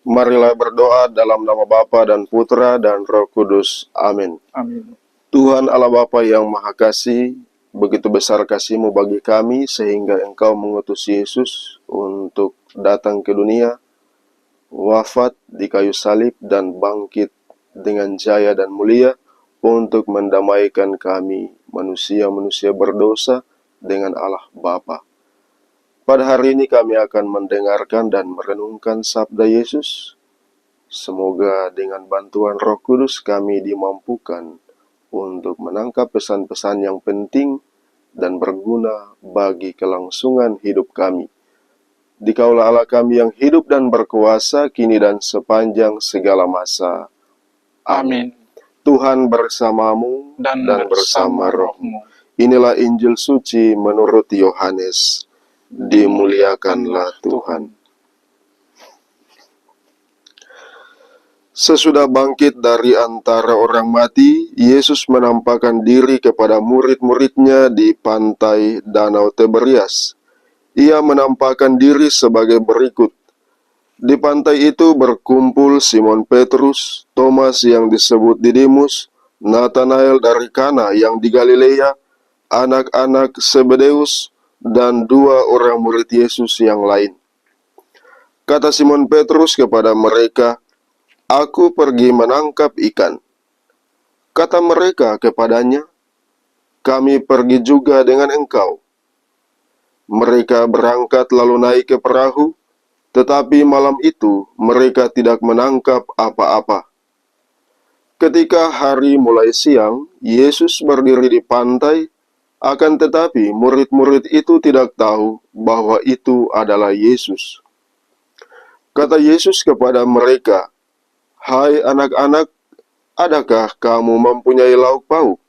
Marilah berdoa dalam nama Bapa dan Putra dan Roh Kudus. Amin. Amin. Tuhan Allah Bapa yang Maha Kasih, begitu besar kasih-Mu bagi kami sehingga Engkau mengutus Yesus untuk datang ke dunia, wafat di kayu salib dan bangkit dengan jaya dan mulia untuk mendamaikan kami manusia-manusia berdosa dengan Allah Bapa. Pada hari ini kami akan mendengarkan dan merenungkan sabda Yesus. Semoga dengan bantuan Roh Kudus kami dimampukan untuk menangkap pesan-pesan yang penting dan berguna bagi kelangsungan hidup kami. Dikaulah Allah kami yang hidup dan berkuasa kini dan sepanjang segala masa. Amin. Tuhan bersamamu Dan bersama bersama rohmu. rohmu. Inilah Injil suci menurut Yohanes. Dimuliakanlah Tuhan. Sesudah bangkit dari antara orang mati, Yesus menampakkan diri kepada murid-muridnya di pantai Danau Tiberias. Ia menampakkan diri sebagai berikut. Di pantai itu berkumpul Simon Petrus, Thomas yang disebut Didimus, Nathanael dari Kana yang di Galilea, anak-anak Zebedeus, dan dua orang murid Yesus yang lain. Kata Simon Petrus kepada mereka, "Aku pergi menangkap ikan." Kata mereka kepadanya, "Kami pergi juga dengan engkau." Mereka berangkat lalu naik ke perahu, tetapi malam itu mereka tidak menangkap apa-apa. Ketika hari mulai siang, Yesus berdiri di pantai, akan tetapi murid-murid itu tidak tahu bahwa itu adalah Yesus. Kata Yesus kepada mereka, "Hai anak-anak, adakah kamu mempunyai lauk pauk?"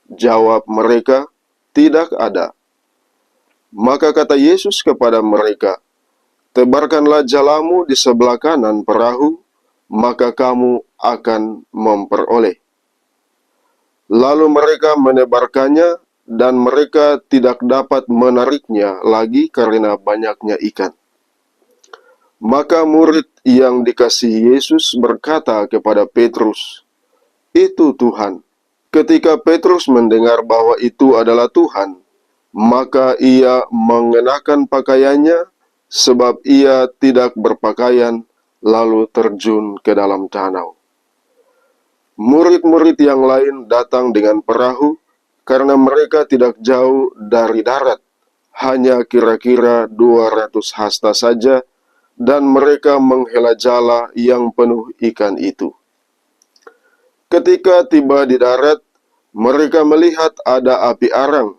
Jawab mereka, "Tidak ada." Maka kata Yesus kepada mereka, "Tebarkanlah jalamu di sebelah kanan perahu, maka kamu akan memperoleh." Lalu mereka menebarkannya, dan mereka tidak dapat menariknya lagi karena banyaknya ikan. Maka murid yang dikasihi Yesus berkata kepada Petrus, "Itu Tuhan." Ketika Petrus mendengar bahwa itu adalah Tuhan, maka ia mengenakan pakaiannya, sebab ia tidak berpakaian, lalu terjun ke dalam danau. Murid-murid yang lain datang dengan perahu, karena mereka tidak jauh dari darat, hanya kira-kira 200 hasta saja, dan mereka menghela jala yang penuh ikan itu. Ketika tiba di darat, mereka melihat ada api arang,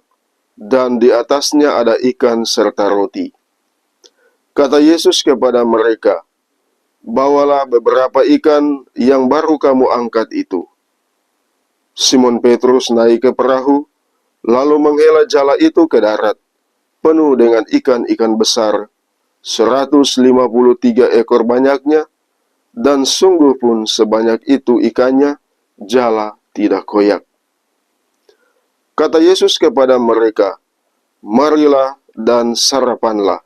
dan di atasnya ada ikan serta roti. Kata Yesus kepada mereka, "Bawalah beberapa ikan yang baru kamu angkat itu." Simon Petrus naik ke perahu, lalu menghela jala itu ke darat, penuh dengan ikan-ikan besar, 153 ekor banyaknya, dan sungguh pun sebanyak itu ikannya, jala tidak koyak. Kata Yesus kepada mereka, "Marilah dan sarapanlah."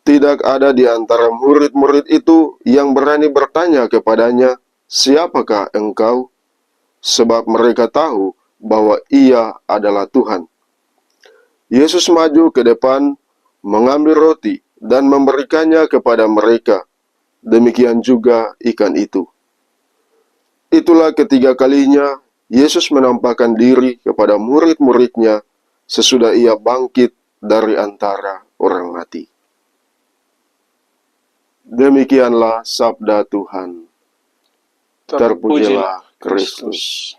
Tidak ada di antara murid-murid itu yang berani bertanya kepadanya, "Siapakah engkau?" Sebab mereka tahu bahwa ia adalah Tuhan. Yesus maju ke depan, mengambil roti, dan memberikannya kepada mereka. Demikian juga ikan itu. Itulah ketiga kalinya Yesus menampakkan diri kepada murid-muridnya sesudah ia bangkit dari antara orang mati. Demikianlah sabda Tuhan. Terpujilah Kristus.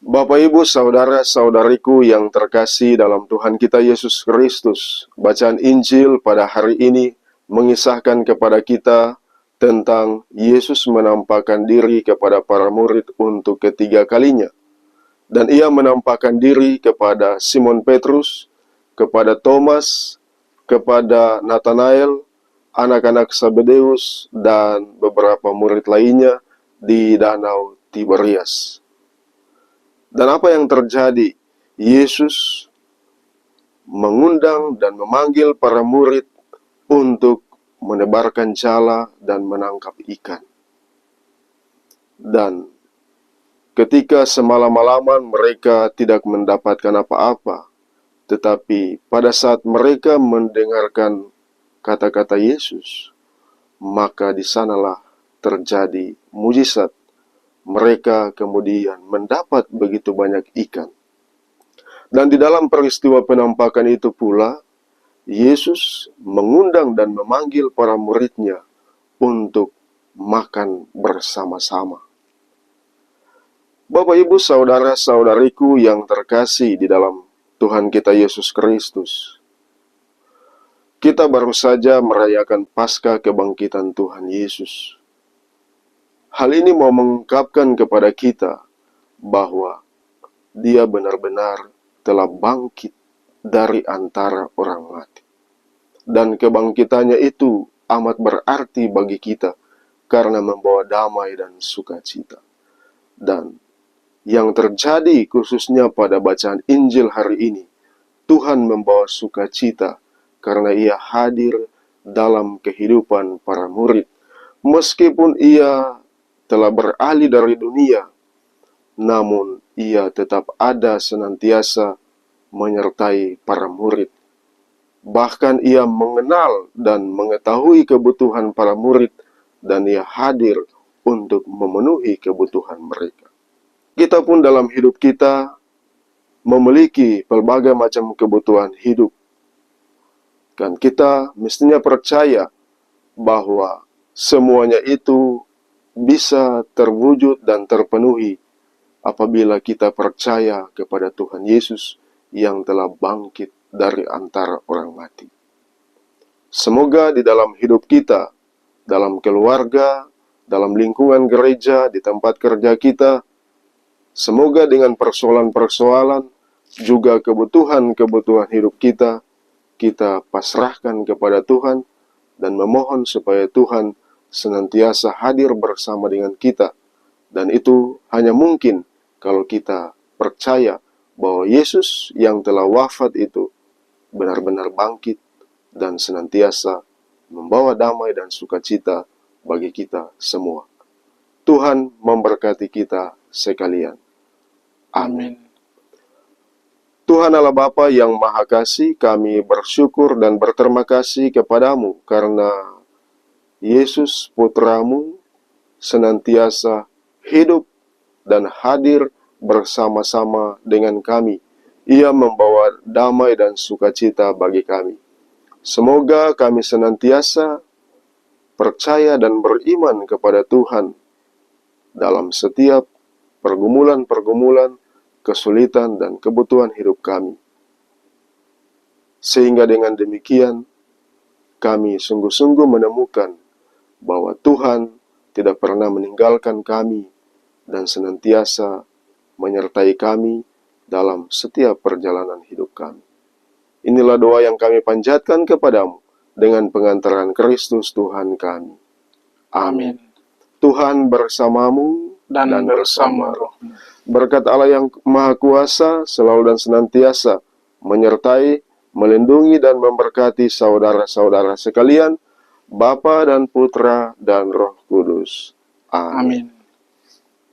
Bapak, Ibu, saudara-saudariku yang terkasih dalam Tuhan kita Yesus Kristus, bacaan Injil pada hari ini mengisahkan kepada kita tentang Yesus menampakkan diri kepada para murid untuk ketiga kalinya. Dan ia menampakkan diri kepada Simon Petrus, kepada Thomas, kepada Nathanael, anak-anak Zebedeus, dan beberapa murid lainnya di Danau Tiberias. Dan apa yang terjadi? Yesus mengundang dan memanggil para murid untuk menebarkan jala dan menangkap ikan. Dan ketika semalam-malaman mereka tidak mendapatkan apa-apa, tetapi pada saat mereka mendengarkan kata-kata Yesus, maka di sanalah terjadi mujizat. Mereka kemudian mendapat begitu banyak ikan. Dan di dalam peristiwa penampakan itu pula, Yesus mengundang dan memanggil para murid-Nya untuk makan bersama-sama. Bapak, Ibu, saudara-saudariku yang terkasih di dalam Tuhan kita Yesus Kristus, kita baru saja merayakan Paskah kebangkitan Tuhan Yesus. Hal ini mau mengungkapkan kepada kita bahwa Dia benar-benar telah bangkit dari antara orang mati. Dan kebangkitannya itu amat berarti bagi kita karena membawa damai dan sukacita. Dan yang terjadi khususnya pada bacaan Injil hari ini, Tuhan membawa sukacita karena Ia hadir dalam kehidupan para murid. Meskipun Ia telah beralih dari dunia, namun Ia tetap ada senantiasa menyertai para murid. Bahkan Ia mengenal dan mengetahui kebutuhan para murid, dan Ia hadir untuk memenuhi kebutuhan mereka. Kita pun dalam hidup kita memiliki berbagai macam kebutuhan hidup. Dan kita mestinya percaya bahwa semuanya itu bisa terwujud dan terpenuhi apabila kita percaya kepada Tuhan Yesus yang telah bangkit dari antara orang mati. Semoga di dalam hidup kita, dalam keluarga, dalam lingkungan gereja, di tempat kerja kita, semoga dengan persoalan-persoalan, juga kebutuhan-kebutuhan hidup kita, kita pasrahkan kepada Tuhan dan memohon supaya Tuhan senantiasa hadir bersama dengan kita. Dan itu hanya mungkin kalau kita percaya bahwa Yesus yang telah wafat itu benar-benar bangkit dan senantiasa membawa damai dan sukacita bagi kita semua. Tuhan memberkati kita sekalian. Amin. Tuhan Allah Bapa yang Maha Kasih, kami bersyukur dan berterima kasih kepadamu karena Yesus Putramu senantiasa hidup dan hadir bersama-sama dengan kami. Ia membawa damai dan sukacita bagi kami. Semoga kami senantiasa percaya dan beriman kepada Tuhan dalam setiap pergumulan-pergumulan, kesulitan, dan kebutuhan hidup kami. Sehingga dengan demikian, kami sungguh-sungguh menemukan bahwa Tuhan tidak pernah meninggalkan kami dan senantiasa menyertai kami dalam setiap perjalanan hidup kami. Inilah doa yang kami panjatkan kepadamu dengan pengantaran Kristus Tuhan kami. Amin. Tuhan bersamamu dan bersama rohmu. Berkat Allah yang Maha Kuasa selalu dan senantiasa menyertai, melindungi dan memberkati saudara-saudara sekalian, Bapa dan Putra dan Roh Kudus. Amin.